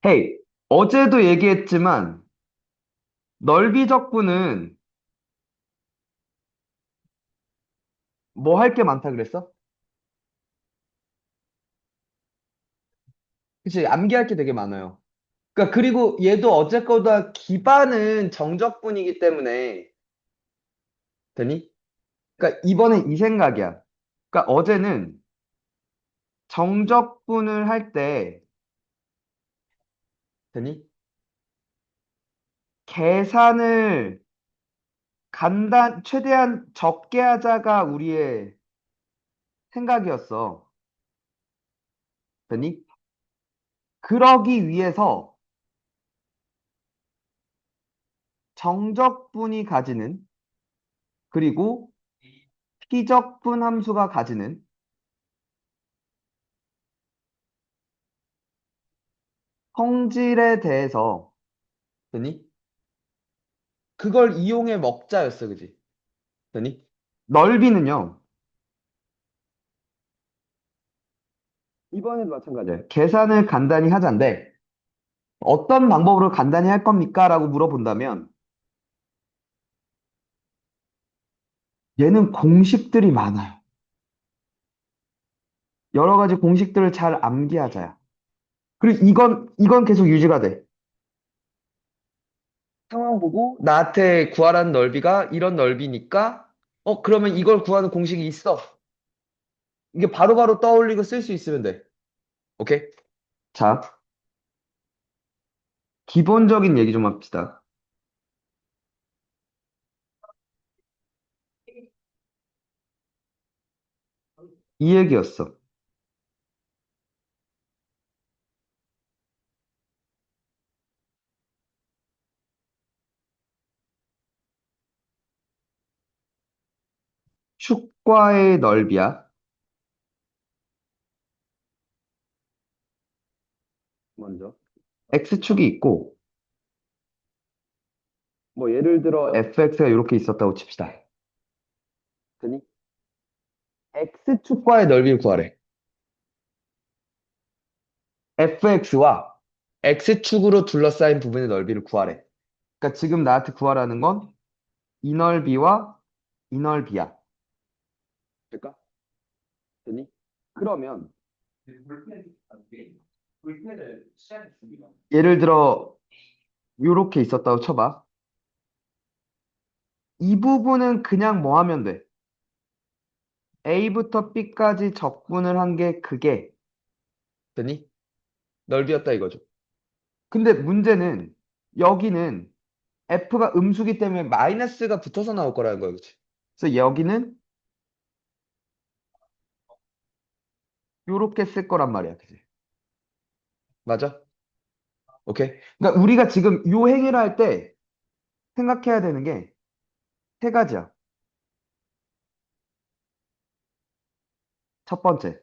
헤이, 어제도 얘기했지만 넓이 적분은 뭐 할 게 많다 그랬어? 그치, 암기할 게 되게 많아요. 그러니까 그리고 얘도 어쨌거나 기반은 정적분이기 때문에 되니? 그러니까 이번엔 이 생각이야. 그러니까 어제는 정적분을 할 때 되니? 계산을 최대한 적게 하자가 우리의 생각이었어. 되니? 그러기 위해서 정적분이 가지는 그리고 피적분 함수가 가지는 성질에 대해서 되니? 그걸 이용해 먹자였어, 그지? 되니? 넓이는요. 이번에도 마찬가지예요. 계산을 간단히 하자인데 어떤 방법으로 간단히 할 겁니까? 라고 물어본다면 얘는 공식들이 많아요. 여러 가지 공식들을 잘 암기하자야. 그리고 이건 계속 유지가 돼. 상황 보고 나한테 구하라는 넓이가 이런 넓이니까 그러면 이걸 구하는 공식이 있어. 이게 바로바로 떠올리고 쓸 수 있으면 돼. 오케이? 자, 기본적인 얘기 좀 합시다. 이 얘기였어. 축과의 넓이야. 먼저. X축이 있고, 뭐 예를 들어 fx가 이렇게 있었다고 칩시다. 그니? X축과의 넓이를 구하래. fx와 X축으로 둘러싸인 부분의 넓이를 구하래. 그러니까 지금 나한테 구하라는 건 이 넓이와 이 넓이야. 될까? 되니? 그러면 예를 들어 이렇게 있었다고 쳐봐. 이 부분은 그냥 뭐 하면 돼? A부터 B까지 적분을 한 게 그게 되니? 넓이였다 이거죠. 근데 문제는 여기는 F가 음수기 때문에 마이너스가 붙어서 나올 거라는 거야, 그치? 그래서 여기는 요렇게 쓸 거란 말이야, 그치? 맞아? 오케이? 그러니까 우리가 지금 요 행위를 할 때 생각해야 되는 게 세 가지야. 첫 번째,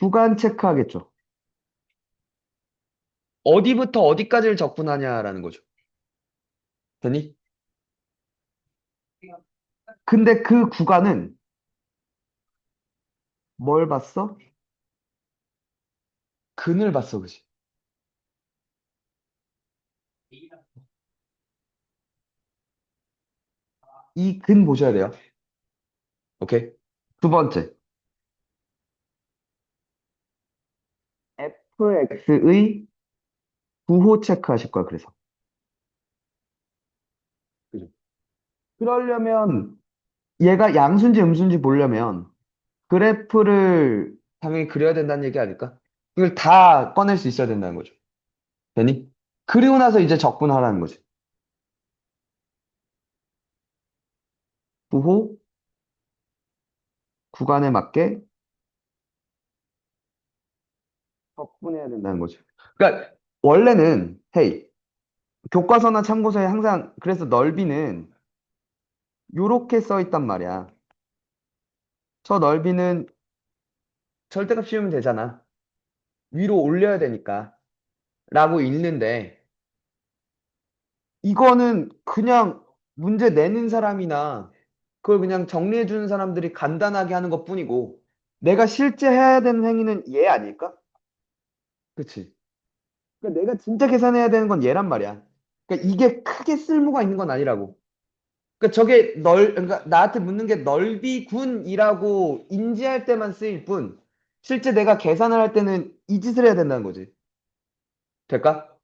구간 체크하겠죠. 어디부터 어디까지를 적분하냐라는 거죠. 되니? 근데 그 구간은 뭘 봤어? 근을 봤어, 그치? 이 근 보셔야 돼요. 오케이? 두 번째, fx의 부호 체크하실 거야, 그래서. 그죠? 그러려면 얘가 양수인지 음수인지 보려면 그래프를 당연히 그려야 된다는 얘기 아닐까? 이걸 다 꺼낼 수 있어야 된다는 거죠. 되니? 그리고 나서 이제 적분하라는 거지. 부호 구간에 맞게 적분해야 된다는 거죠. 그러니까 원래는 헤이 교과서나 참고서에 항상 그래서 넓이는 요렇게 써 있단 말이야. 저 넓이는 절대값 씌우면 되잖아. 위로 올려야 되니까. 라고 읽는데 이거는 그냥 문제 내는 사람이나 그걸 그냥 정리해 주는 사람들이 간단하게 하는 것뿐이고 내가 실제 해야 되는 행위는 얘 아닐까? 그치? 그러니까 내가 진짜 계산해야 되는 건 얘란 말이야. 그러니까 이게 크게 쓸모가 있는 건 아니라고. 그러니까 그러니까 나한테 묻는 게 넓이군이라고 인지할 때만 쓰일 뿐, 실제 내가 계산을 할 때는 이 짓을 해야 된다는 거지. 될까?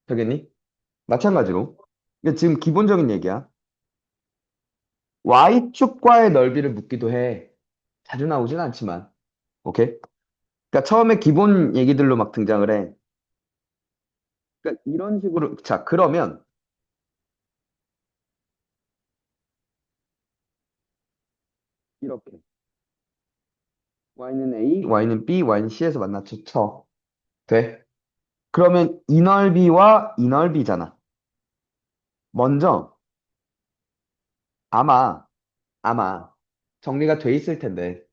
되겠니? 마찬가지로. 이게 지금 기본적인 얘기야. Y축과의 넓이를 묻기도 해. 자주 나오진 않지만. 오케이? 그러니까 처음에 기본 얘기들로 막 등장을 해. 그러니까 이런 식으로, 자, 그러면 이렇게. Y는 A, Y는 B, Y는 C에서 만나서 쳐. 돼? 그러면 이 넓이와 이 넓이잖아. 먼저, 아마, 아마, 정리가 돼 있을 텐데,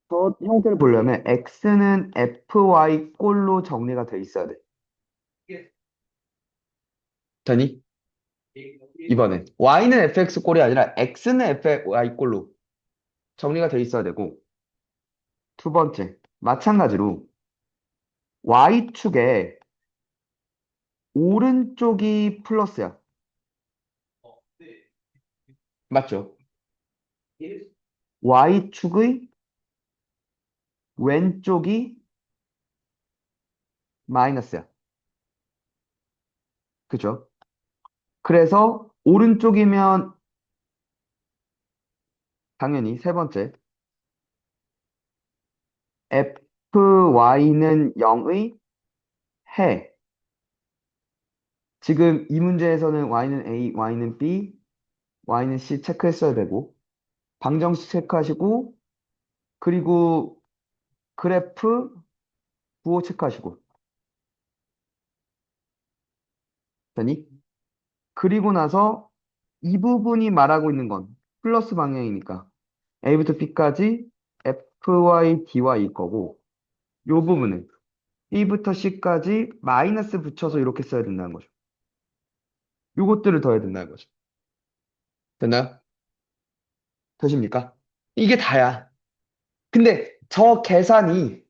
저 형태를 보려면 X는 FY 꼴로 정리가 돼 있어야 돼. 되니? 이번에. Y는 FX 꼴이 아니라 X는 FY 꼴로 정리가 돼 있어야 되고, 두 번째, 마찬가지로 Y축에 오른쪽이 플러스야. 맞죠? Y축의 왼쪽이 마이너스야. 그죠? 그래서 오른쪽이면 당연히 세 번째, FY는 0의 해. 지금 이 문제에서는 Y는 A, Y는 B, Y는 C 체크했어야 되고, 방정식 체크하시고, 그리고 그래프 부호 체크하시고, 되니? 그리고 나서 이 부분이 말하고 있는 건 플러스 방향이니까 A부터 B까지 FY, DY일 거고, 요 부분은 B부터 C까지 마이너스 붙여서 이렇게 써야 된다는 거죠. 요것들을 더해야 된다는 거죠. 됐나요? 되십니까? 이게 다야. 근데 저 계산이,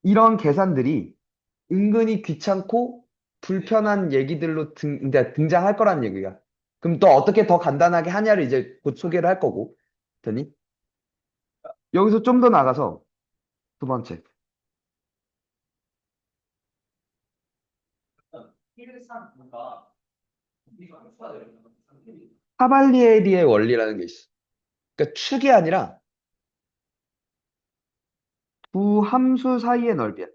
이런 계산들이 은근히 귀찮고 불편한 얘기들로 이제 등장할 거라는 얘기야. 그럼 또 어떻게 더 간단하게 하냐를 이제 곧 소개를 할 거고. 되니? 여기서 좀 더 나가서 두 번째. 카발리에리의 원리라는 게 있어. 그러니까 축이 아니라 두 함수 사이의 넓이야.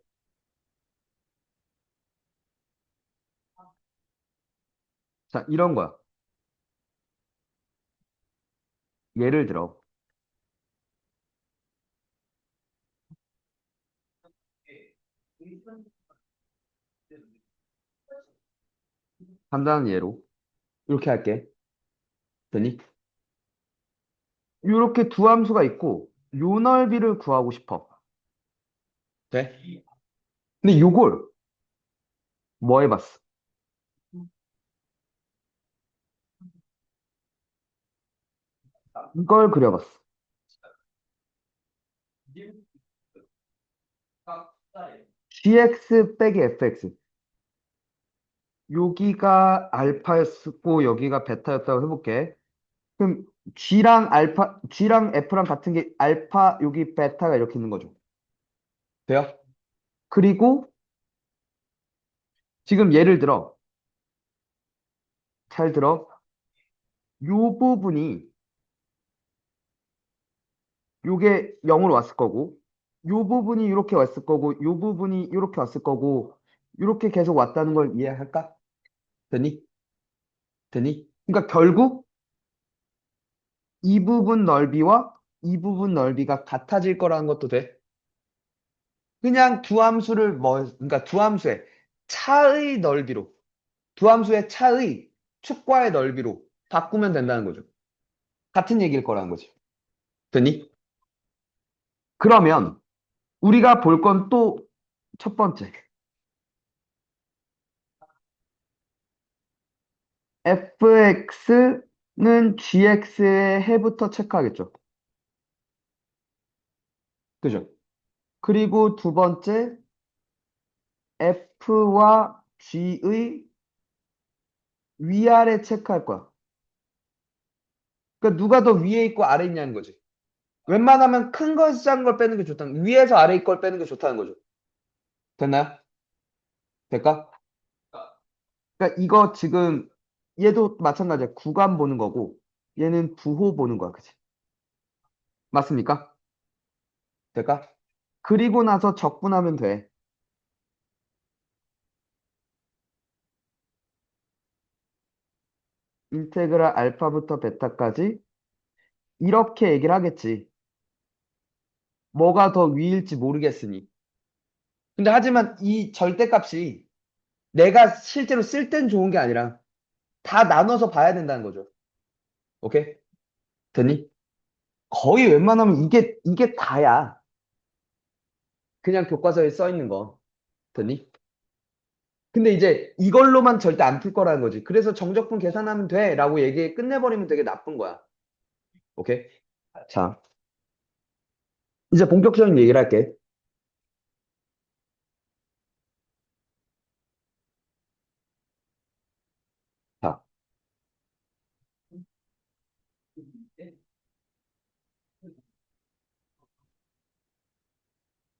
자, 이런 거야. 예를 들어, 간단한 예로 이렇게 할게. 되니? 이렇게 두 함수가 있고 요 넓이를 구하고 싶어. 돼? 근데 요걸 뭐 해봤어? 이걸 그려봤어. gx 빼기 fx. 여기가 알파였고 여기가 베타였다고 해볼게. 그럼 g랑 f랑 같은 게 알파, 여기 베타가 이렇게 있는 거죠. 돼요? 그리고 지금 예를 들어, 잘 들어. 요 부분이, 요게 0으로 왔을 거고, 요 부분이 이렇게 왔을 거고, 요 부분이 이렇게 왔을 거고, 이렇게 계속 왔다는 걸 이해할까? 되니? 되니? 그러니까 결국 이 부분 넓이와 이 부분 넓이가 같아질 거라는 것도 돼. 그냥 그러니까 두 함수의 차의 넓이로, 두 함수의 차의 축과의 넓이로 바꾸면 된다는 거죠. 같은 얘기일 거라는 거지. 됐니? 그러면 우리가 볼 건 또 첫 번째. fx는 gx의 해부터 체크하겠죠. 그죠? 그리고 두 번째, F와 G의 위아래 체크할 거야. 그러니까 누가 더 위에 있고 아래 있냐는 거지. 웬만하면 큰 거에서 작은 걸 빼는 게 좋다는, 위에서 아래 걸 빼는 게 좋다는 거죠. 됐나요? 될까? 그러니까 이거 지금 얘도 마찬가지야. 구간 보는 거고 얘는 부호 보는 거야. 그치? 맞습니까? 될까? 그리고 나서 적분하면 돼. 인테그랄 알파부터 베타까지 이렇게 얘기를 하겠지. 뭐가 더 위일지 모르겠으니. 근데 하지만 이 절대값이 내가 실제로 쓸 땐 좋은 게 아니라 다 나눠서 봐야 된다는 거죠. 오케이? 됐니? 거의 웬만하면 이게 다야. 그냥 교과서에 써 있는 거. 됐니? 근데 이제 이걸로만 절대 안 풀 거라는 거지. 그래서 정적분 계산하면 돼. 라고 얘기 끝내버리면 되게 나쁜 거야. 오케이? 자, 이제 본격적인 얘기를 할게. 자,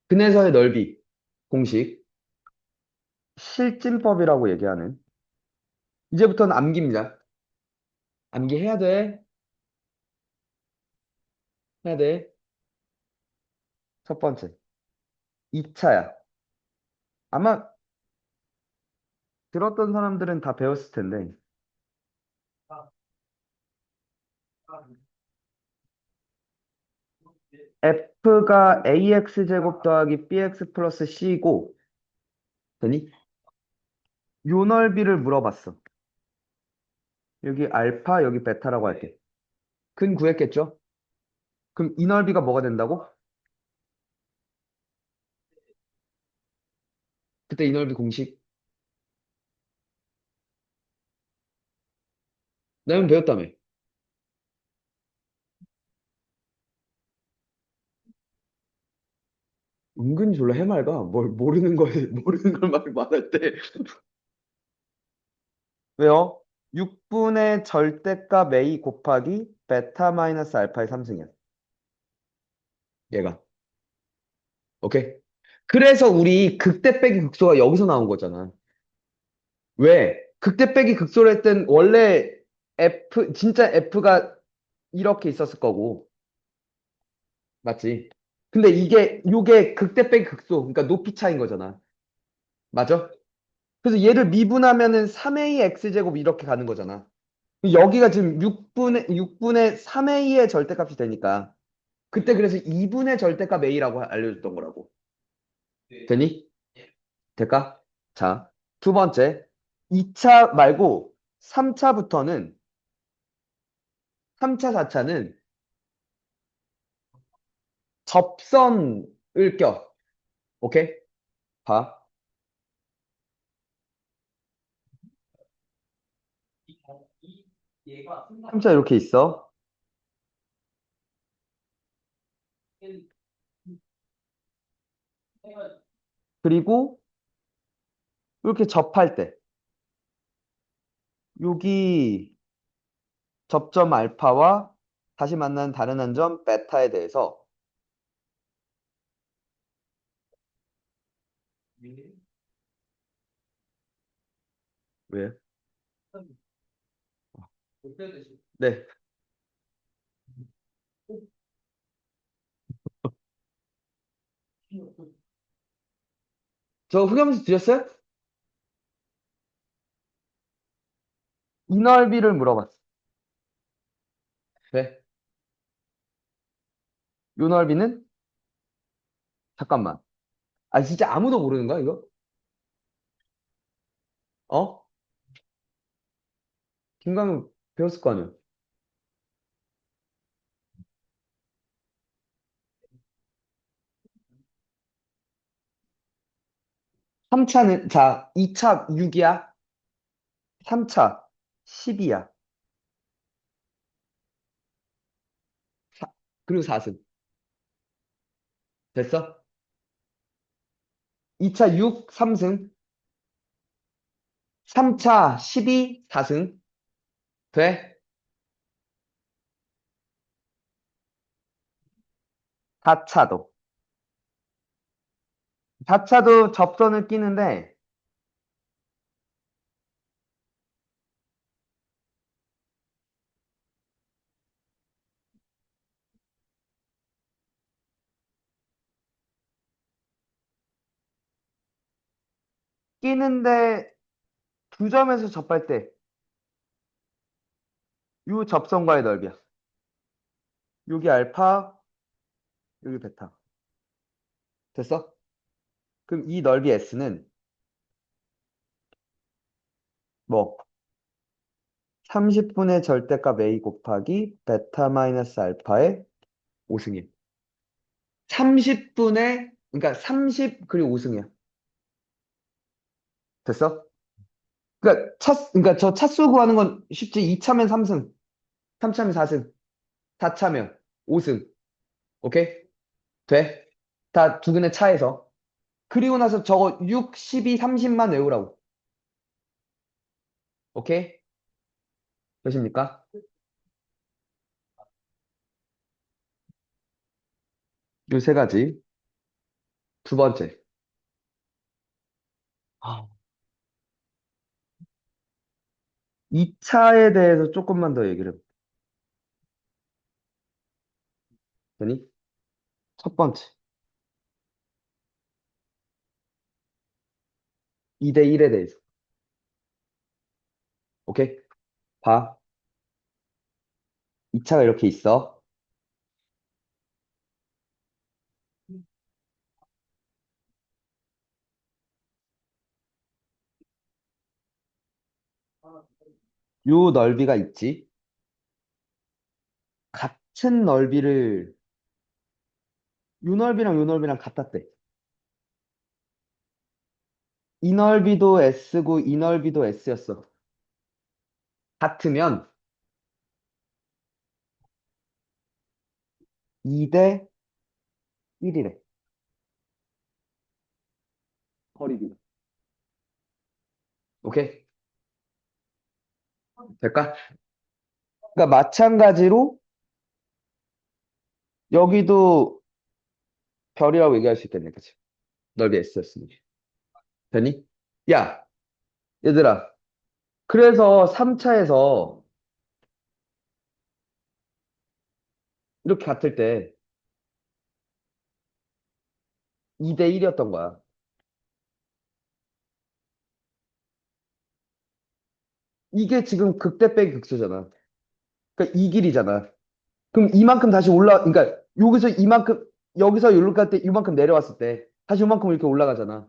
근해서의 넓이 공식 실진법이라고 얘기하는 이제부터는 암기입니다. 암기해야 돼. 해야 돼. 첫 번째. 2차야. 아마 들었던 사람들은 다 배웠을 텐데. F가 AX 제곱 더하기 BX 플러스 C고, 되니? 요 넓이를 물어봤어. 여기 알파, 여기 베타라고 할게. 근 구했겠죠? 그럼 이 넓이가 뭐가 된다고? 그때 이 넓이 공식. 내가 배웠다며. 은근히 졸라 해맑아. 뭘 모르는 거에, 모르는 걸 막 말할 때. 왜요? 6분의 절대값 A 곱하기 베타 마이너스 알파의 3승이야. 얘가. 오케이? 그래서 우리 극대 빼기 극소가 여기서 나온 거잖아. 왜? 극대 빼기 극소를 할 땐 원래 진짜 F가 이렇게 있었을 거고. 맞지? 근데 요게 극대 빼기 극소. 그러니까 높이 차이인 거잖아. 맞아? 그래서 얘를 미분하면은 3A X제곱 이렇게 가는 거잖아. 여기가 지금 6분의 3A의 절대값이 되니까. 그때 그래서 2분의 절대값 A라고 알려줬던 거라고. 되니? 될까? 자, 두 번째. 2차 말고 3차부터는, 3차, 4차는 접선을 껴. 오케이? 봐. 3차 이렇게 있어. 그리고 이렇게 접할 때. 여기 접점 알파와 다시 만나는 다른 한 점 베타에 대해서 왜? 네. 저 흑염수 드셨어요? 이 넓이를 물어봤어. 네. 요 넓이는? 잠깐만. 아, 진짜 아무도 모르는 거야, 이거? 어? 김광현 배웠을 거 아니야? 3차는, 자, 2차 6이야. 3차 10이야. 그리고 4승. 됐어? 2차 6, 3승. 3차 12, 4승. 돼? 4차도. 4차도 접선을 끼는데, 끼는데 두 점에서 접할 때, 요 접선과의 넓이야. 여기 알파, 여기 베타. 됐어? 그럼 이 넓이 S는 뭐, 30분의 절대값 A 곱하기 베타 마이너스 알파의 5승이야. 30분의, 그러니까 30, 그리고 5승이야. 됐어? 그러니까 저 차수 구하는 건 쉽지. 2차면 3승, 3차면 4승, 4차면 5승. 오케이? 돼? 다 두근의 차에서. 그리고 나서 저거 6, 12, 30만 외우라고. 오케이? 되십니까? 요 세 가지. 두 번째. 아, 2차에 대해서 조금만 더 얘기를 해보니, 첫 번째. 2대 1에 대해서. 오케이? 봐. 2차가 이렇게 있어. 요 넓이가 있지. 같은 넓이를, 요 넓이랑 같았대. 이 넓이도 S고 이 넓이도 S였어. 같으면 2대 1이래. 거리 비 오케이? 될까? 그러니까 마찬가지로 여기도 별이라고 얘기할 수 있겠네. 그치? 넓이 S였으니. 되니? 야, 얘들아. 그래서 3차에서 이렇게 같을 때 2대 1이었던 거야. 이게 지금 극대 빼기 극소잖아. 그러니까 이 길이잖아. 그럼 이만큼 다시 그러니까 여기서 이만큼, 여기서 여기로 갈 때 이만큼 내려왔을 때 다시 이만큼 이렇게 올라가잖아.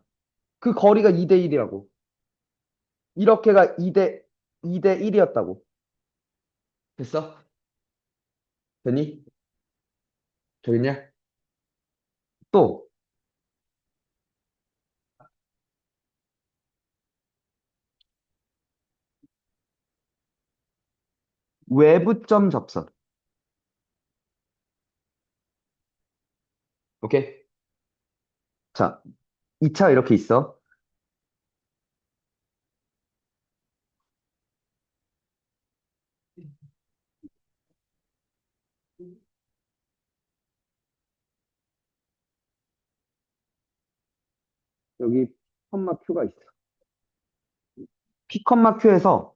그 거리가 2대 1이라고. 이렇게가 2대 1이었다고. 됐어? 되니? 되겠냐? 또, 외부점 접선. 오케이? 자, 2차 이렇게 있어. 여기 컴마 Q가 있어. P 컴마 Q에서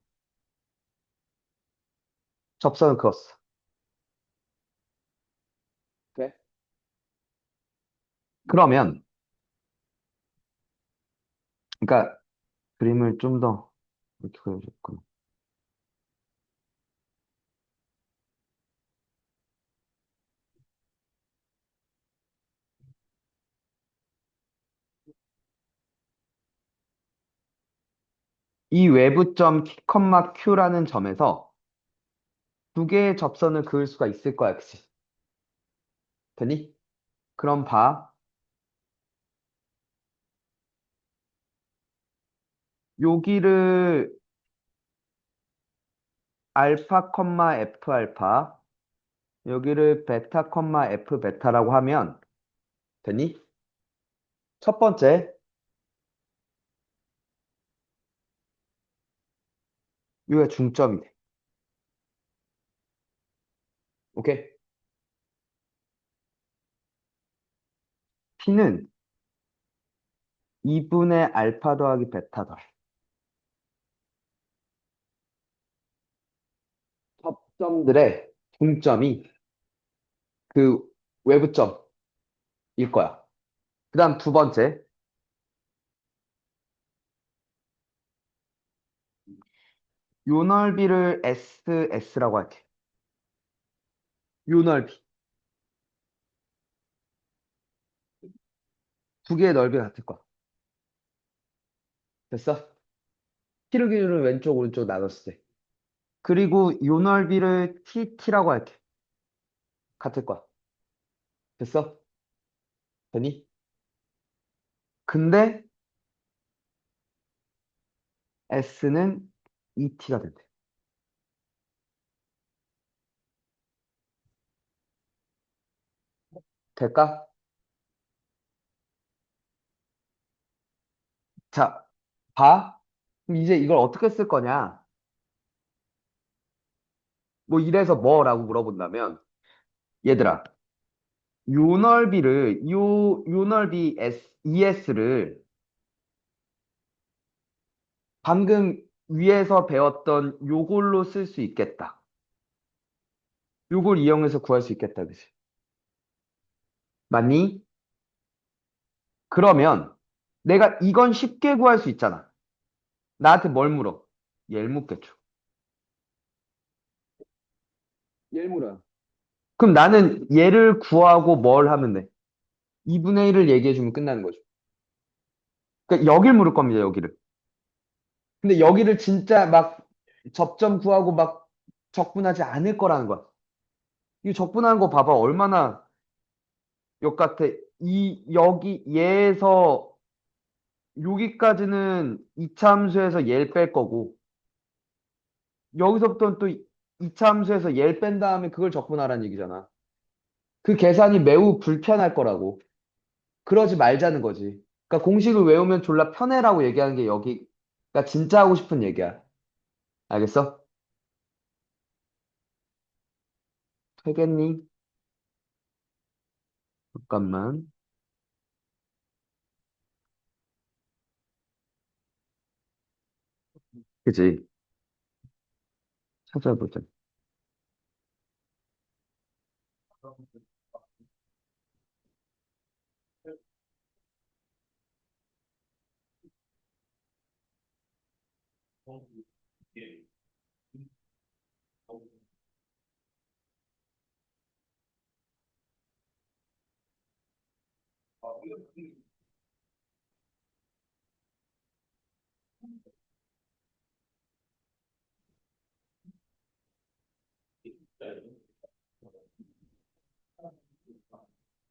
접선을 그었어. 돼? 그러면, 그러니까 그림을 좀 더 이렇게 그려줬구나. 이 외부점 P 컴마 Q라는 점에서 두 개의 접선을 그을 수가 있을 거야, 그치? 되니? 그럼 봐. 여기를 알파, F 알파, 여기를 베타, F 베타라고 하면 되니? 첫 번째, 여기가 중점이 돼. 오케이? T는 2분의 알파 더하기 베타다. 접점들의 중점이 그 외부점일 거야. 그 다음 두 번째, 요 넓이를 SS라고 할게. 요 넓이. 두 개의 넓이가 같을 거야. 됐어? T를 기준으로 왼쪽, 오른쪽 나눴을 때. 그리고 요 넓이를 TT라고 할게. 같을 거야. 됐어? 되니? 근데 S는 ET가 된대. 될까? 자, 봐. 그럼 이제 이걸 어떻게 쓸 거냐? 뭐 이래서 뭐라고 물어본다면, 얘들아, 요 넓이 ES를 방금 위에서 배웠던 요걸로 쓸 수 있겠다. 요걸 이용해서 구할 수 있겠다. 그치? 맞니? 그러면 내가 이건 쉽게 구할 수 있잖아. 나한테 뭘 물어? 얘를 묻겠죠. 얘를 물어요. 그럼 나는 얘를 구하고 뭘 하면 돼? 2분의 1을 얘기해주면 끝나는 거죠. 그러니까 여길 물을 겁니다, 여기를. 근데 여기를 진짜 막 접점 구하고 막 적분하지 않을 거라는 거야. 이 적분하는 거 봐봐. 얼마나 역 같아. 여기, 얘에서 여기까지는 이차 함수에서 얘를 뺄 거고, 여기서부터는 또 이차 함수에서 얘를 뺀 다음에 그걸 적분하라는 얘기잖아. 그 계산이 매우 불편할 거라고. 그러지 말자는 거지. 그러니까 공식을 외우면 졸라 편해라고 얘기하는 게 여기가 진짜 하고 싶은 얘기야. 알겠어? 되겠니? 잠깐만. 그지? 찾아보자.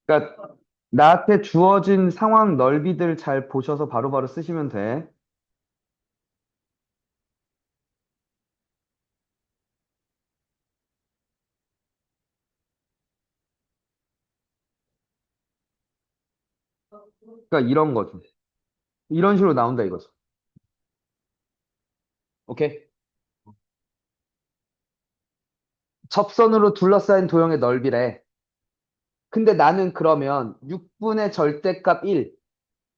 그러니까 나한테 주어진 상황 넓이들 잘 보셔서 바로바로 쓰시면 돼. 그러니까 이런 거죠. 이런 식으로 나온다 이거죠. 오케이? 접선으로 둘러싸인 도형의 넓이래. 근데 나는 그러면 6분의 절대값 1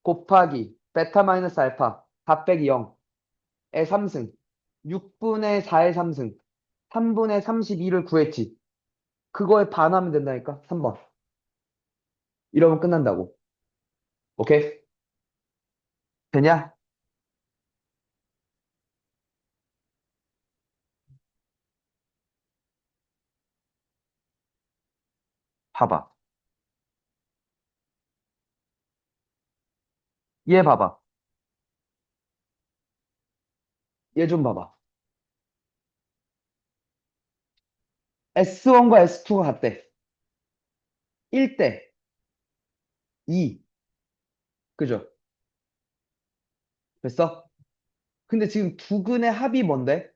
곱하기 베타 마이너스 알파 다 빼기 0의 3승 6분의 4의 3승 3분의 32를 구했지. 그거에 반하면 된다니까? 3번. 이러면 끝난다고. 오케이? 되냐? 봐봐. 얘 봐봐. 얘 좀 봐봐. S1과 S2가 같대. 1대 2. 그죠? 됐어? 근데 지금 두 근의 합이 뭔데?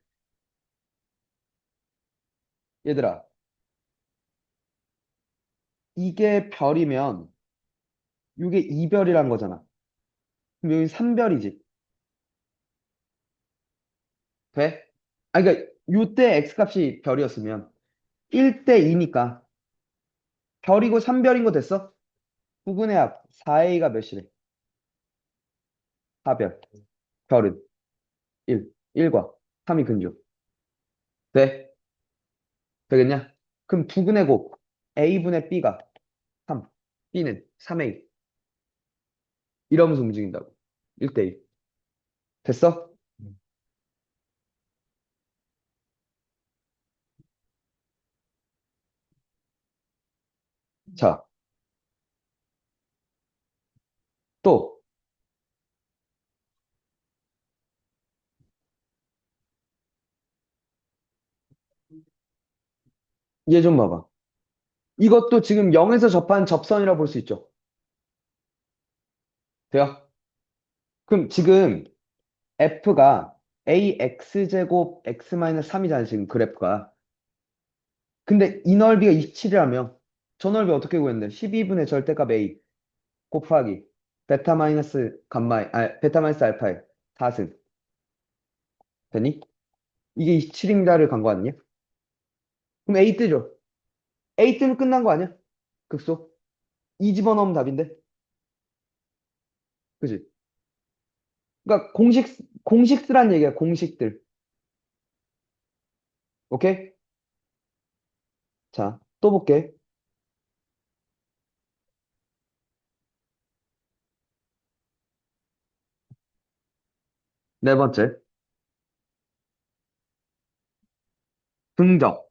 얘들아, 이게 별이면 이게 이별이란 거잖아. 그럼 여기 3별이지. 돼? 아, 그러니까 요때 x값이 별이었으면 1대 2니까 별이고 3별인 거 됐어? 부근의 합 4a가 몇이래? 4별. 별은 1. 1과 3이 근조. 돼? 되겠냐? 그럼 부근의 곱 a분의 b가 3. b는 3a. 이러면서 움직인다고. 1대 1. 됐어? 자, 또 얘 좀 봐봐. 이것도 지금 0에서 접한 접선이라 볼 수 있죠. 돼요? 그럼 지금 f가 ax제곱 x-3이잖아, 지금 그래프가. 근데 이 넓이가 27이라며. 저 넓이 어떻게 구했는데? 12분의 절대값 a 곱하기 베타 마이너스 감마, 베타 마이너스 알파의 4승. 되니? 이게 27입니다를 간 거 아니냐? 그럼 a 뜨죠? a 뜨면 끝난 거 아니야? 극소? 2 집어넣으면 답인데? 그지? 그러니까 공식 쓰란 얘기야, 공식들. 오케이? 자, 또 볼게. 네 번째. 등적.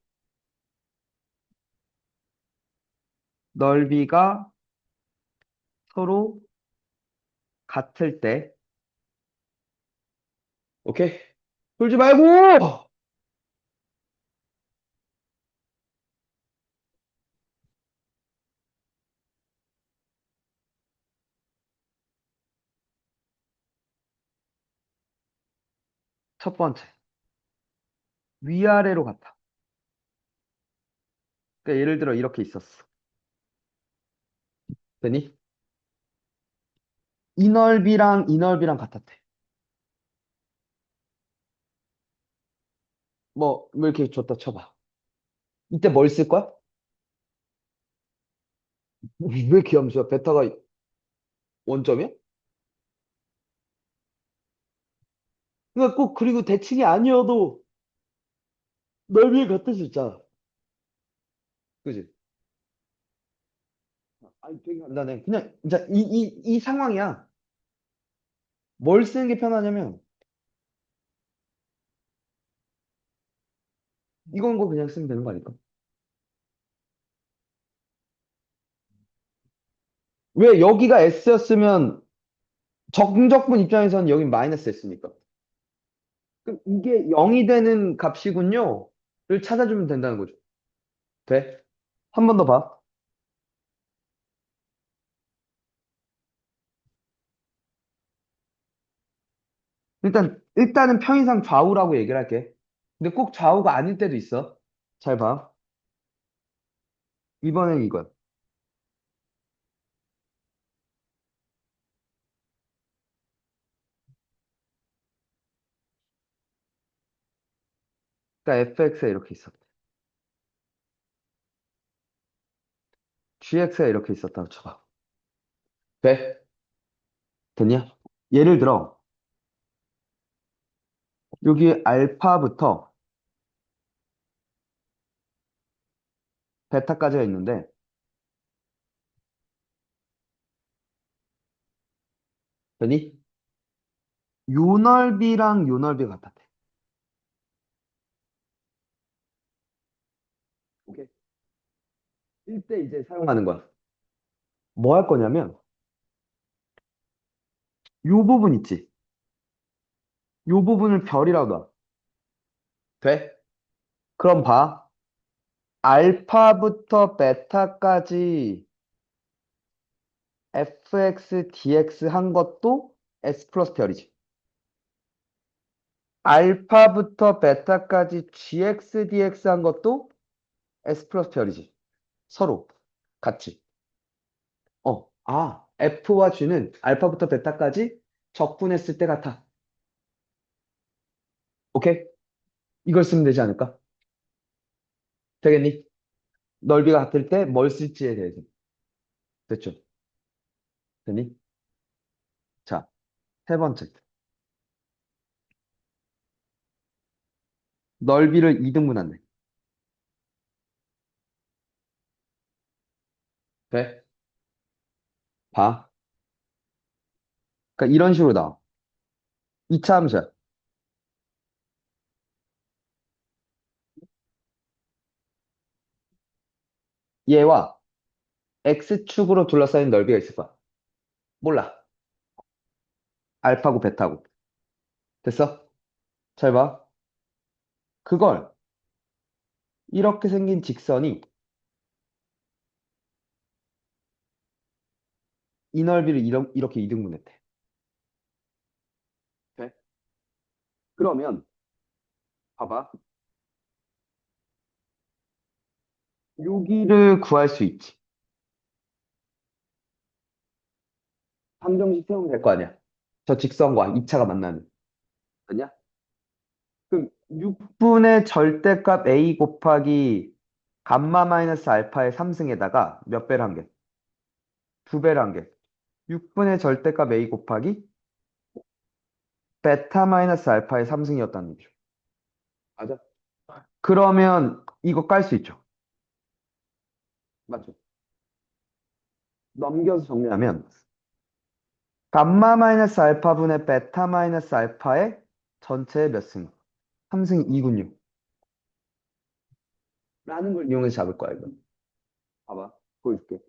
넓이가 서로 같을 때. 오케이? 풀지 말고! 첫 번째. 위아래로 같아. 그러니까 예를 들어 이렇게 있었어. 되니? 이 넓이랑 같았대. 뭐 이렇게 줬다 쳐봐. 이때 뭘 쓸 거야? 왜 기함수야? 베타가 원점이야? 그러니까 꼭 그리고 대칭이 아니어도 넓이가 같을 수 있잖아. 그지? 아니, 되게 간단해. 그냥, 진짜 이 상황이야. 뭘 쓰는 게 편하냐면, 이건 거 그냥 쓰면 되는 거 아닐까? 왜 여기가 S였으면 정적분 입장에서는 여기 마이너스 S니까. 그럼 이게 0이 되는 값이군요. 를 찾아주면 된다는 거죠. 돼? 한 번 더 봐. 일단은 편의상 좌우라고 얘기를 할게. 근데 꼭 좌우가 아닐 때도 있어. 잘 봐. 이번엔 이거야. 그러니까 fx가 이렇게 있었대. gx가 이렇게 있었다고 쳐봐. 돼? 됐냐? 예를 들어, 여기 알파부터 베타까지가 있는데, 되니? 요 넓이랑 요 넓이가 같았대. 오케이? 이때 이제 사용하는 거야. 뭐 할 거냐면, 요 부분 있지? 요 부분을 별이라고 놔. 돼? 그럼 봐. 알파부터 베타까지 fx, dx 한 것도 s 플러스 별이지. 알파부터 베타까지 gx, dx 한 것도 s 플러스 별이지. 서로 같이. f와 g는 알파부터 베타까지 적분했을 때 같아. 오케이? 이걸 쓰면 되지 않을까? 되겠니? 넓이가 같을 때 뭘 쓸지에 대해서. 됐죠? 되니? 자, 세 번째. 넓이를 2등분한대. 돼? 봐. 그러니까 이런 식으로 나와. 2차 함수야. 얘와 x축으로 둘러싸인 넓이가 있을 거야. 몰라. 알파고 베타고. 됐어? 잘 봐. 그걸 이렇게 생긴 직선이 이 넓이를 이렇게 2등분했대. 돼? 그러면 봐봐. 여기를 구할 수 있지. 방정식 세우면 될 거 아니야. 저 직선과 2차가 만나는. 아니야? 그럼 6분의 절대값 a 곱하기 감마 마이너스 알파의 3승에다가 몇 배를 한 게? 두 배를 한 게. 6분의 절대값 a 곱하기 베타 마이너스 알파의 3승이었다는 얘기죠. 맞아. 그러면 이거 깔 수 있죠. 맞죠? 넘겨서 정리하면 감마 마이너스 알파분의 베타 마이너스 알파의 전체의 몇 승? 3승 2군요. 라는 걸 이용해서 잡을 거야, 이거. 봐봐. 보여줄게.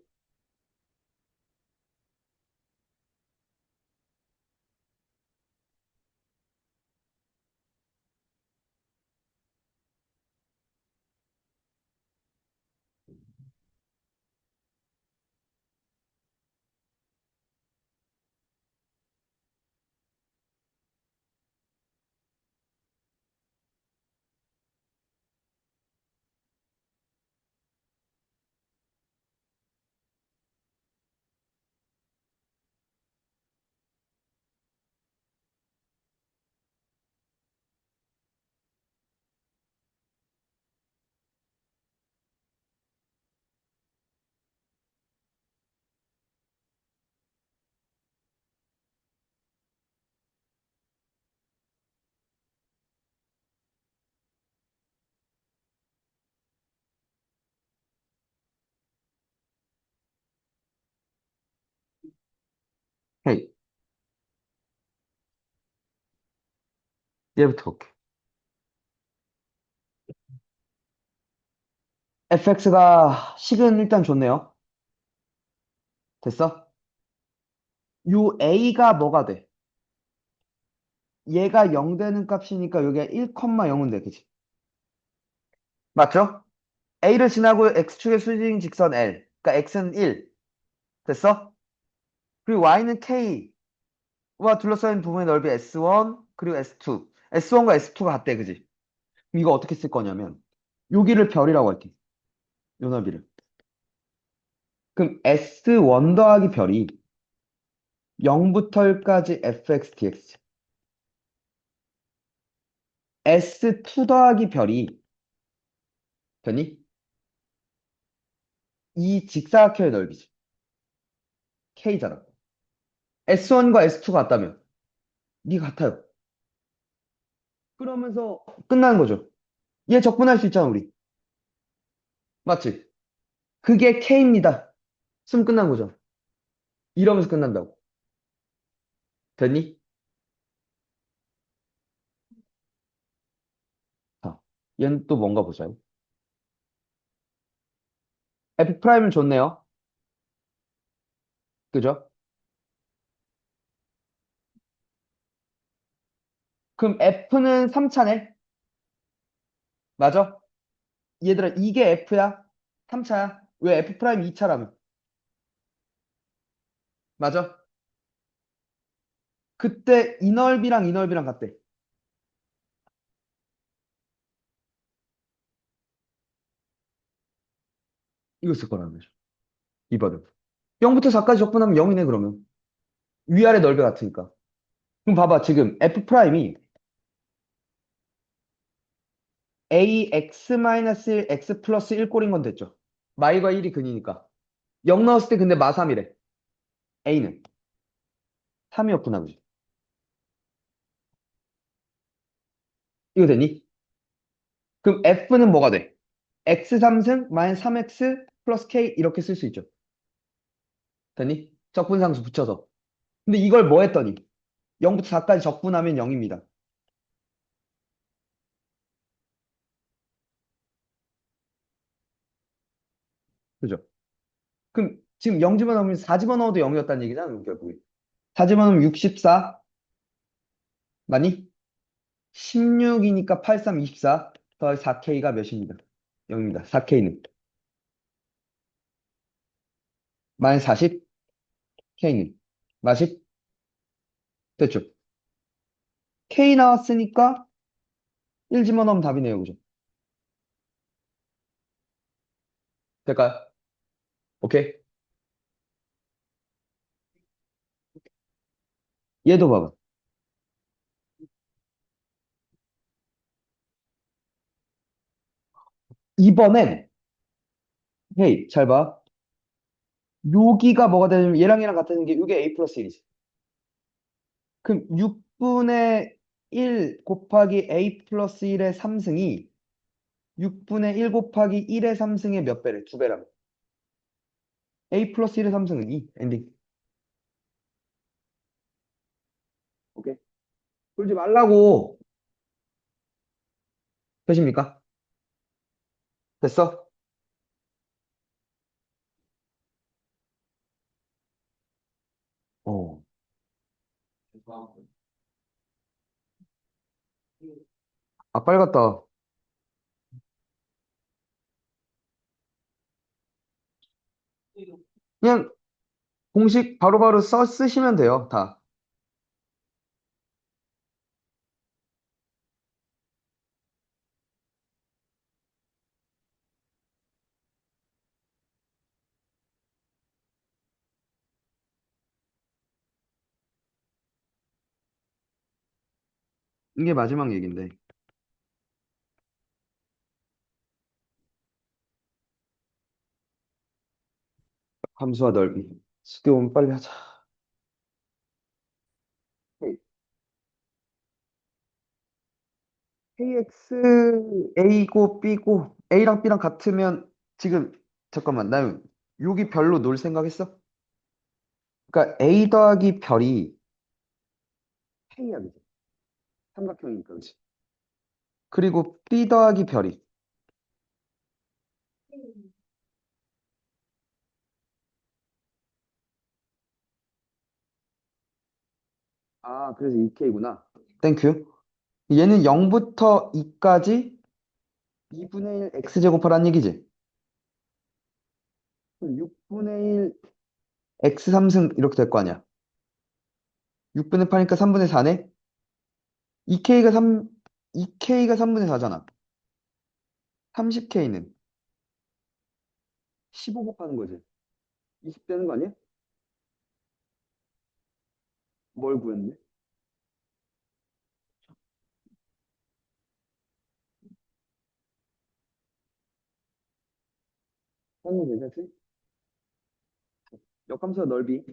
헤이, 얘부터 볼게. fx가 식은 일단 좋네요. 됐어? 요 a가 뭐가 돼? 얘가 0 되는 값이니까 여기가 1,0은 돼, 그치? 맞죠? a를 지나고 x축의 수직 직선 l. 그러니까 x는 1. 됐어? 그리고 y는 k와 둘러싸인 부분의 넓이 s1 그리고 s2. s1과 s2가 같대, 그지? 그럼 이거 어떻게 쓸 거냐면 여기를 별이라고 할게. 요 넓이를. 그럼 S1 더하기 별이 0부터 1까지 fx dx. S2 더하기 별이 되니? 이 직사각형의 넓이지. K잖아. S1과 S2가 같다면 네 같아요. 그러면서 끝나는 거죠. 얘 적분할 수 있잖아, 우리. 맞지? 그게 K입니다. 쓰면 끝난 거죠. 이러면서 끝난다고. 됐니? 자, 얘는 또 뭔가 보자요. F'은 좋네요. 그죠? 그럼 F는 3차네? 맞아? 얘들아, 이게 F야? 3차야? 왜 F' 2차라면? 맞아? 그때 이 넓이랑 같대. 이거 쓸 거라는 거죠. 이번은. 0부터 4까지 적분하면 0이네, 그러면. 위아래 넓이 같으니까. 그럼 봐봐, 지금 F'이 ax-1 x 플러스 1 꼴인 건 됐죠. 마이가 1이 근이니까. 0 넣었을 때 근데 마3이래. a는 3이었구나, 그지? 이거 되니? 그럼 f는 뭐가 돼? x 3승 마이너스 3x 플러스 k 이렇게 쓸 수 있죠. 되니? 적분상수 붙여서. 근데 이걸 뭐 했더니? 0부터 4까지 적분하면 0입니다. 그죠? 그럼 지금 0 집어넣으면 4 집어넣어도 0이었다는 얘기잖아, 그럼 결국에. 4 집어넣으면 64 맞니? 16이니까 83, 24 더하기 4K가 몇입니다? 0입니다. 4K는. 마이너스 40, K는. 마십 됐죠? K 나왔으니까 1 집어넣으면 답이네요, 그죠? 될까요? 오케이. 얘도 봐봐. 이번엔, 헤이, 잘 봐. 여기가 뭐가 되냐면 얘랑 같은 게 이게 A 플러스 1이지. 그럼 6분의 1 곱하기 A 플러스 1의 3승이 6분의 1 곱하기 1의 3승의 몇 배래? 두 배라고. A 플러스 1의 3승은 2. 엔딩. 오케이. 풀지 말라고. 되십니까? 됐어? 어. 아, 빨리 갔다. 그냥 공식 바로바로 써 쓰시면 돼요, 다. 이게 마지막 얘기인데. 함수와 넓이. 스티오 오면 빨리 하자. KX A고 B고 A랑 B랑 같으면 지금 잠깐만 나 여기 별로 놀 생각했어? 그러니까 A 더하기 별이 K야 그지? 삼각형이니까 그지? 그리고 B 더하기 별이 아 그래서 2K구나. 땡큐. 얘는 0부터 2까지 2분의 1 X제곱하라는 얘기지? 그럼 6분의 1 X3승 이렇게 될 거 아니야? 6분의 8이니까 3분의 4네? 2K가 3, 2K가 3분의 4잖아. 30K는 15 곱하는 거지. 20 되는 거 아니야? 뭘 구했네? 하는 괜찮지? 역함수의 넓이.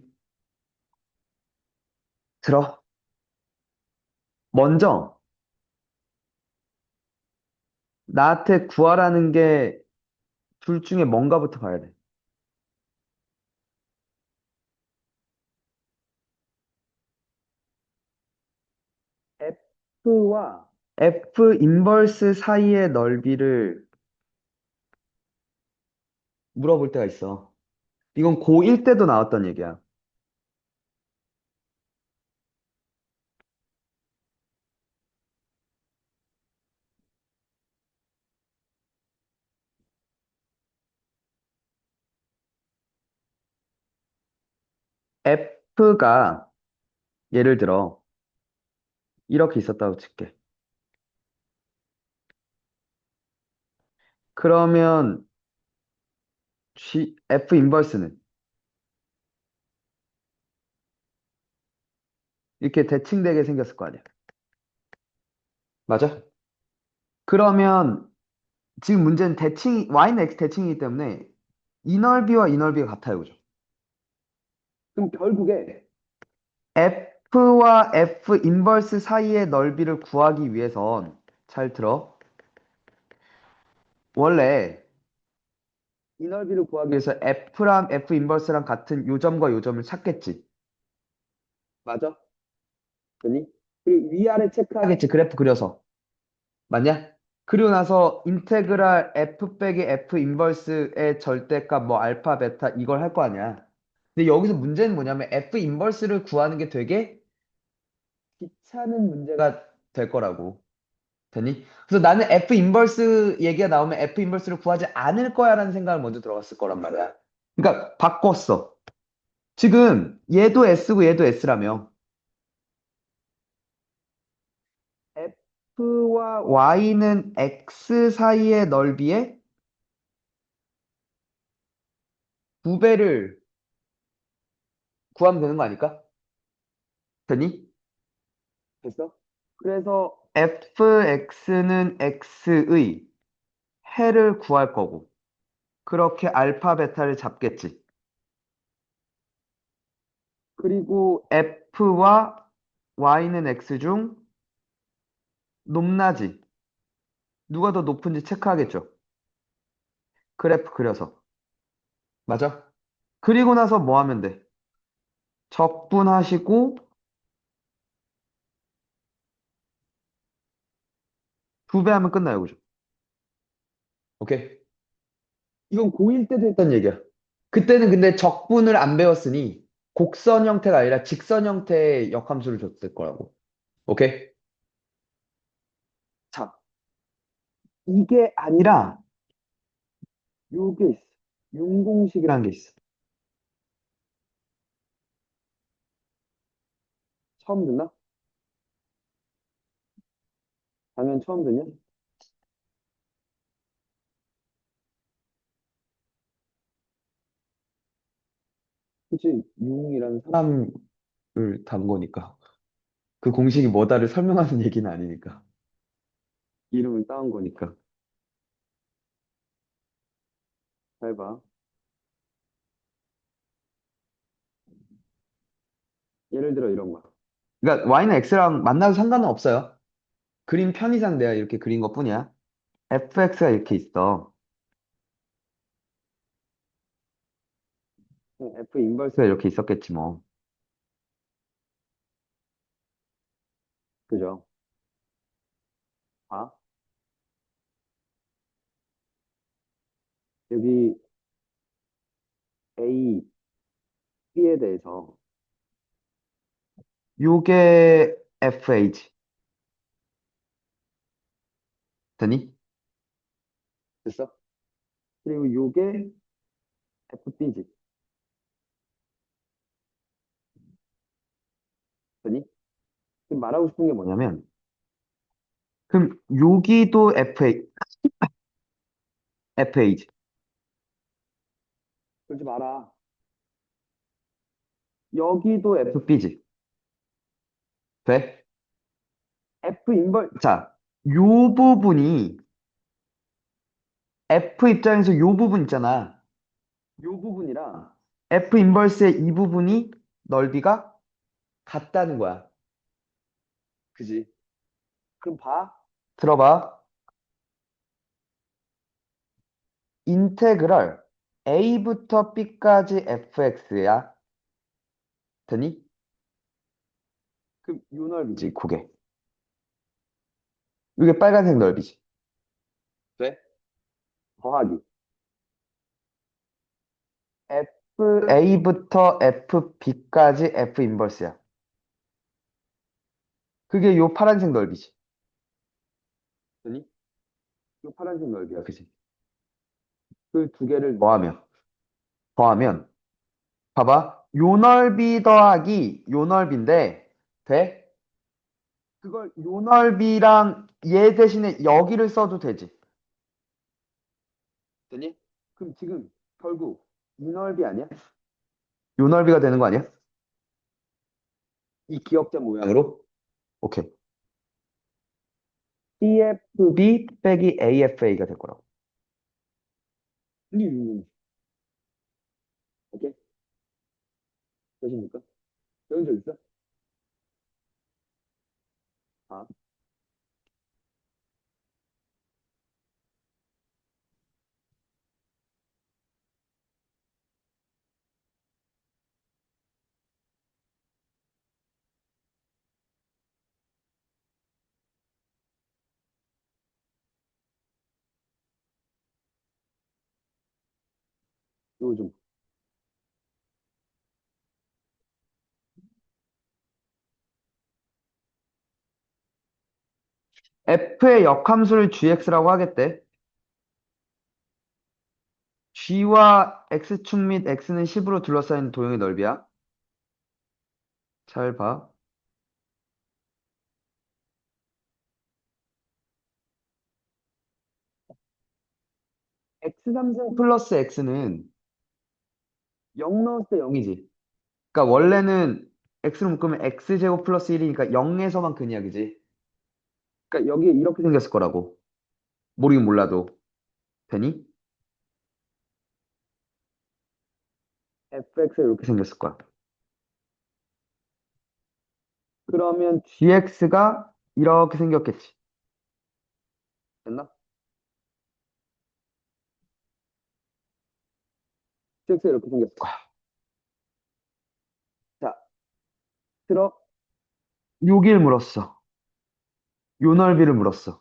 들어. 먼저 나한테 구하라는 게 둘 중에 뭔가부터 봐야 돼. F와 F 인버스 사이의 넓이를 물어볼 때가 있어. 이건 고1 때도 나왔던 얘기야. F가 예를 들어 이렇게 있었다고 칠게. 그러면 F 인버스는 이렇게 대칭되게 생겼을 거 아니야. 맞아? 그러면 지금 문제는 y는 x 대칭이기 때문에 이 넓이와 이 넓이가 같아요. 그죠? 그럼 결국에 F와 F 인버스 사이의 넓이를 구하기 위해선 잘 들어. 원래 이 넓이를 구하기 위해서 F랑 F 인버스랑 같은 요 점과 요 점을 찾겠지. 맞아? 그니? 그리고 위아래 체크하겠지. 그래프 그려서. 맞냐? 그리고 나서 인테그랄 F 빼기 F 인버스의 절대값 뭐 알파 베타 이걸 할 거 아니야. 근데 여기서 문제는 뭐냐면 F 인버스를 구하는 게 되게 귀찮은 문제가 될 거라고. 되니? 그래서 나는 F 인버스 얘기가 나오면 F 인버스를 구하지 않을 거야라는 생각을 먼저 들어갔을 거란 말이야. 그러니까 바꿨어. 지금 얘도 S고 얘도 S라며. F와 Y는 X 사이의 넓이의 9배를 구하면 되는 거 아닐까? 되니? 됐어? 그래서 fx는 x의 해를 구할 거고 그렇게 알파 베타를 잡겠지. 그리고 f와 y는 x 중 높낮이 누가 더 높은지 체크하겠죠. 그래프 그려서. 맞아? 그리고 나서 뭐 하면 돼? 적분하시고 2배 하면 끝나요. 그죠? 오케이. 이건 고1 때도 했던 얘기야. 그때는 근데 적분을 안 배웠으니 곡선 형태가 아니라 직선 형태의 역함수를 줬을 거라고. 오케이? 자, 이게 아니라 요게 있어. 융공식이라는 게 있어. 처음 듣나? 당연 처음 듣냐? 그치, 융이라는 사람을 단 거니까. 그 공식이 뭐다를 설명하는 얘기는 아니니까. 이름을 따온 거니까. 잘 봐. 예를 들어 이런 거. 그러니까 y는 x랑 만나도 상관은 없어요. 그림 편의상 내가 이렇게 그린 것뿐이야. fx가 이렇게 있어. f 인버스가 이렇게 있었겠지 뭐. 그죠? 아, 여기 A, B에 대해서 요게 FH 되니? 됐어? 그리고 요게 FB지 되니? 지금 말하고 싶은 게 뭐냐면 그럼 여기도 FH 그러지 마라. 여기도 FB지 돼? F 인벌 자, 요 부분이 F 입장에서 요 부분 있잖아. 요 부분이랑 F 인버스의 이 부분이 넓이가 같다는 거야. 그지? 그럼 봐. 들어봐. 인테그럴 A부터 B까지 fx야. 되니? 그럼 요 넓이지, 그게. 이게 빨간색 넓이지. 돼? 더하기. FA부터 FB까지 F 인버스야. 그게 요 파란색 넓이지. 되니? 요 파란색 넓이야, 그지? 그 두 개를 더하면, 봐봐. 요 넓이 더하기 요 넓인데, 돼? 그걸 요 넓이랑 얘 대신에 여기를 써도 되지. 되니? 그럼 지금 결국 이 넓이 아니야? 요 넓이가 되는 거 아니야? 이 기역자 모양으로? 오케이. CFB 빼기 AFA가 될 거라고. 오케이? 되십니까? 배운 적 있어? 아, 이거 좀. F의 역함수를 gx라고 하겠대. g와 x축 및 x는 10으로 둘러싸인 도형의 넓이야. 잘 봐. x3승 플러스 x는 0 넣었을 때 0이지. 그러니까 원래는 x로 묶으면 x제곱 플러스 1이니까 0에서만 근 이야기지. 그러니까 여기에 이렇게 생겼을 거라고. 모르긴 몰라도. 되니? fx가 이렇게 생겼을 거야. 그러면 gx가 이렇게 생겼겠지. 됐나? gx가 이렇게 생겼을 거야. 자, 들어. 여길 물었어. 요 넓이를 물었어.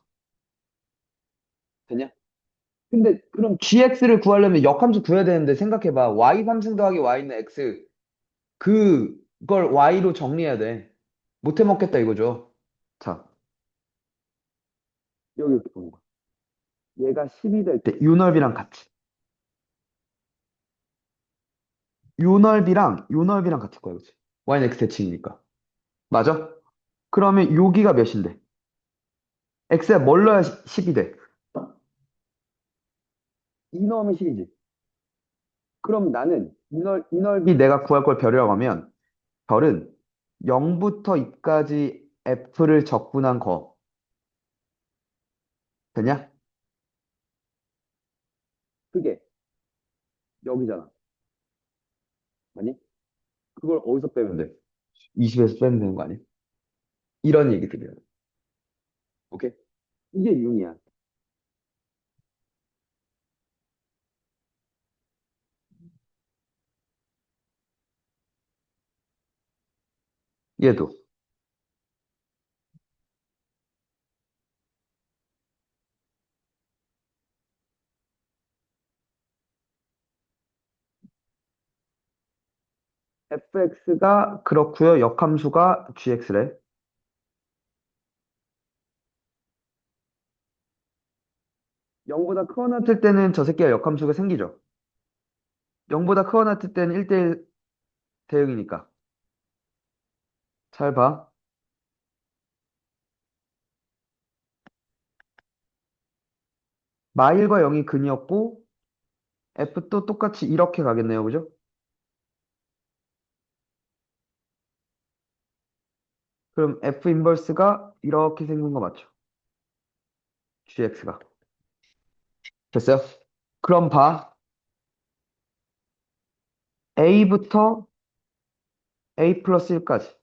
되냐? 근데 그럼 gx를 구하려면 역함수 구해야 되는데 생각해봐. y 3승 더하기 y는 x. 그걸 y로 정리해야 돼. 못 해먹겠다 이거죠. 자, 여기 이렇게 보는 거야. 얘가 10이 될 때 요 넓이랑 같이. 요 넓이랑 같을 거야, 그치? y는 x 대칭이니까. 맞아? 그러면 여기가 몇인데? x에 뭘 넣어야 10이 돼? 2 넣으면 10이지. 그럼 나는 이 넓이 내가 구할 걸 별이라고 하면 별은 0부터 2까지 f를 적분한 거 되냐? 그게 여기잖아. 아니? 그걸 어디서 빼면 돼? 20에서 빼면 되는 거 아니야? 이런 얘기들이야. 오케이? 이게 융이야. 얘도. fx가 그렇고요. 역함수가 gx래. 0보다 크거나 같을 때는 저 새끼가 역함수가 생기죠. 0보다 크거나 같을 때는 1대1 대응이니까. 잘 봐. 마일과 0이 근이었고 f도 똑같이 이렇게 가겠네요. 그죠? 그럼 f 인버스가 이렇게 생긴 거 맞죠? gx가. 됐어요? 그럼 봐. a부터 a 플러스 1까지.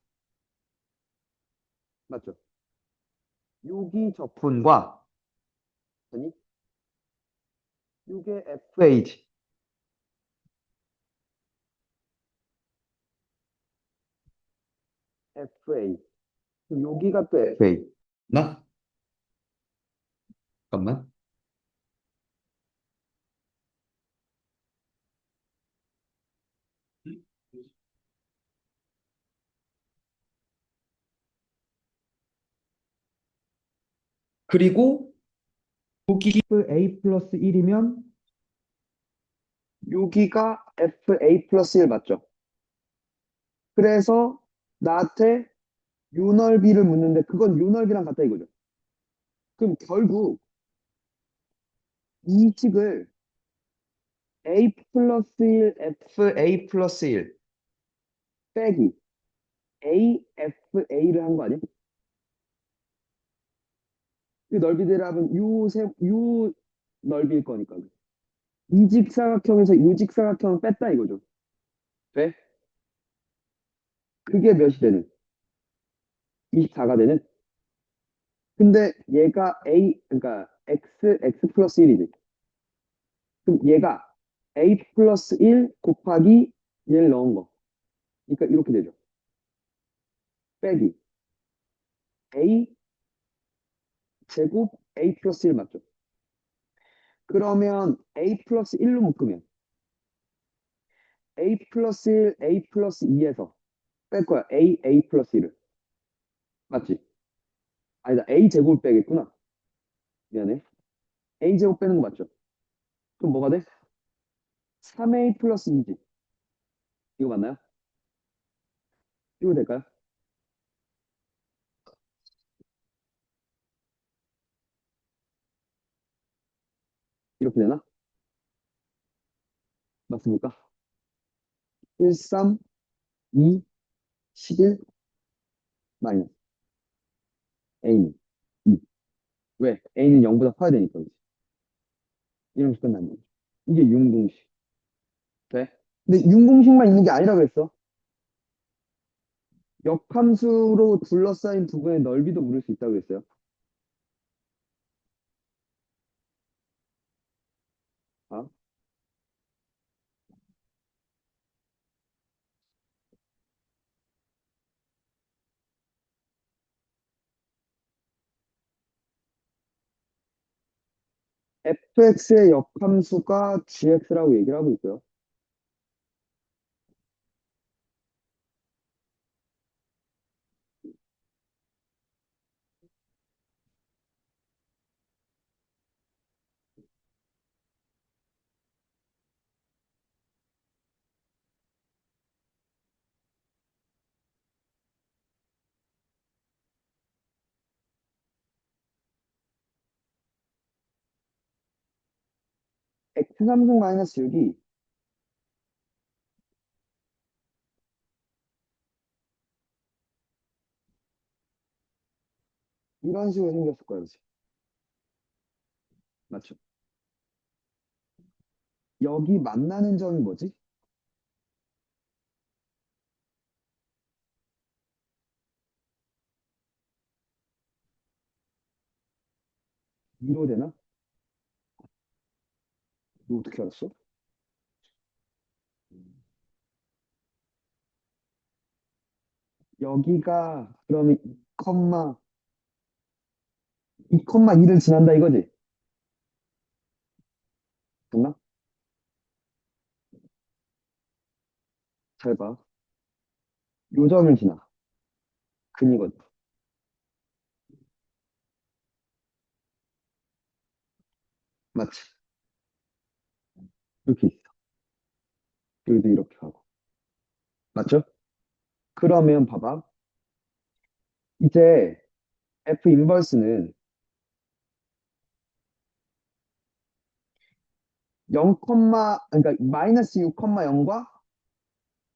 맞죠? 여기 적분과 아니, 이게 FA지. FA. 여기가 또 FA. 나? 잠깐만. 그리고 여기 A 플러스 1이면 여기가 FA 플러스 1 맞죠? 그래서 나한테 요 넓이를 묻는데 그건 요 넓이랑 같다 이거죠. 그럼 결국 이 식을 A 플러스 1, FA 플러스 1 빼기 AFA를 한 거 아니야? 그 넓이 대답은 요 넓이일 거니까. 이 직사각형에서 이 직사각형을 뺐다 이거죠. 돼? 그게 몇이 되는? 24가 되는? 근데 얘가 그러니까 x 플러스 1이지. 그럼 얘가 a 플러스 1 곱하기 얘를 넣은 거. 그러니까 이렇게 되죠. 빼기 a 제곱 a 플러스 1 맞죠? 그러면 a 플러스 1로 묶으면 a 플러스 1, a 플러스 2에서 뺄 거야. a 플러스 1을. 맞지? 아니다. a 제곱을 빼겠구나. 미안해. a 제곱 빼는 거 맞죠? 그럼 뭐가 돼? 3a 플러스 2지. 이거 맞나요? 이거 될까요? 이렇게 되나? 맞습니까? 1, 3, 2, 11 마이너스 a는 2. 왜? a는 0보다 커야 되니까. 그치? 이런 식 끝나는 거죠. 이게 융공식. 돼? 근데 융공식만 있는 게 아니라 그랬어. 역함수로 둘러싸인 부분의 넓이도 물을 수 있다고 했어요. 아, fx의 역함수가 gx라고 얘기를 하고 있고요. x3승 마이너스 6이 이런 식으로 생겼을 거예요. 그치? 맞죠? 여기 만나는 점이 뭐지? 2로 되나? 너 어떻게 알았어? 여기가 그러면 2,2를 지난다 이거지? 됐나? 잘 봐. 요 점을 지나. 근이거든. 맞지? 이렇게 있어. 여기도 이렇게 하고. 맞죠? 그러면 봐봐. 이제 F 인버스는 0, 그러니까 마이너스 6,0과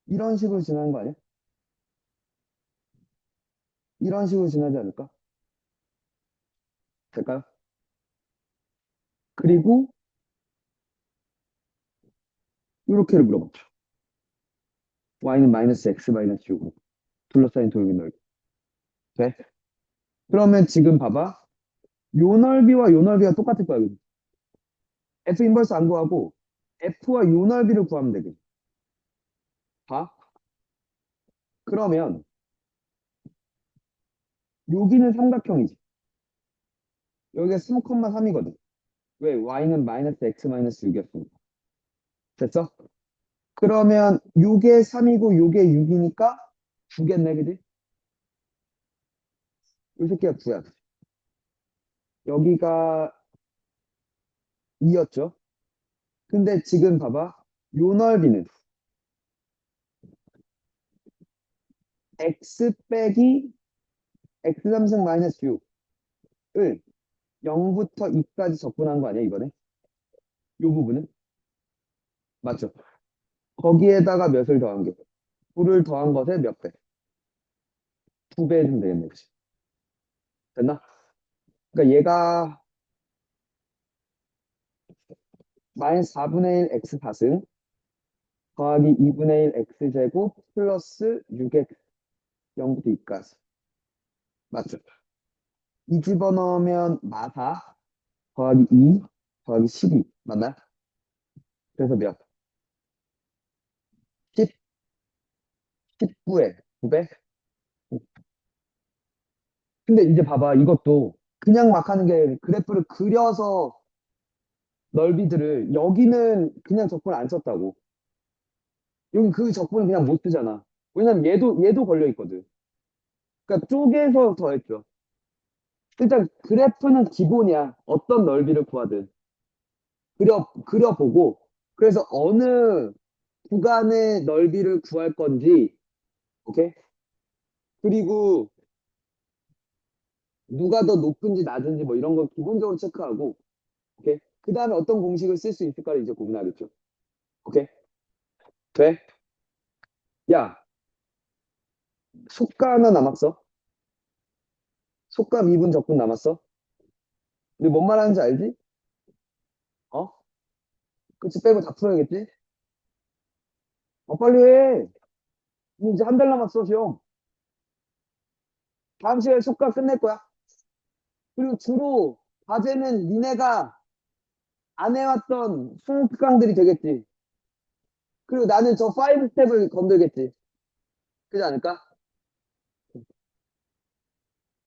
이런 식으로 지나는 거 아니야? 이런 식으로 지나지 않을까? 될까요? 그리고 이렇게를 물어봤죠. y는 마이너스 x 마이너스 6으로 둘러싸인 도형의 넓이. 돼? 그러면 지금 봐봐. 요 넓이와 요 넓이가 똑같을 거야. 그지? F 인버스 안 구하고 F와 요 넓이를 구하면 되겠지. 봐. 그러면 여기는 삼각형이지. 여기가 3,3이거든. 왜? y는 마이너스 x 마이너스 6이었으니까. 됐어? 그러면 요게 3이고 요게 6이니까 9겠네, 그지? 이 새끼가 9야. 여기가 2였죠? 근데 지금 봐봐. 요 넓이는 x 빼기 x 3승 마이너스 6을 0부터 2까지 접근한 거 아니야, 이번에? 요 부분은? 맞죠? 거기에다가 몇을 더한 게? 9를 더한 것에 몇 배? 2배 해주면 되겠네, 그치? 됐나? 그러니까 얘가 마이너스 4분의 1 x 사승 더하기 2분의 1 x 제곱 플러스 6x 0부터 2까지. 맞죠? 이 집어넣으면 마사 더하기 2 더하기 12 맞나요? 그래서 몇? 10, 19에 900? 근데 이제 봐봐. 이것도 그냥 막 하는 게 그래프를 그려서 넓이들을 여기는 그냥 적분 안 썼다고. 여기 그 적분은 그냥 못 쓰잖아. 왜냐면 얘도 걸려 있거든. 그러니까 쪼개서 더했죠. 일단 그래프는 기본이야. 어떤 넓이를 구하든 그려보고 그래서 어느 구간의 넓이를 구할 건지 오케이? 그리고 누가 더 높은지 낮은지 뭐 이런 거 기본적으로 체크하고 오케이? 그 다음에 어떤 공식을 쓸 수 있을까를 이제 고민하겠죠. 오케이? 돼? 야, 속가 하나 남았어. 속가 미분 적분 남았어. 우리 뭔 말하는지 알지? 어? 그치 빼고 다 풀어야겠지? 빨리 해. 이제 한 달 남았어, 시험. 다음 시간에 속가 끝낼 거야. 그리고 주로 과제는 니네가 안 해왔던 수강들이 되겠지. 그리고 나는 저 5 스텝을 건들겠지. 그렇지 않을까?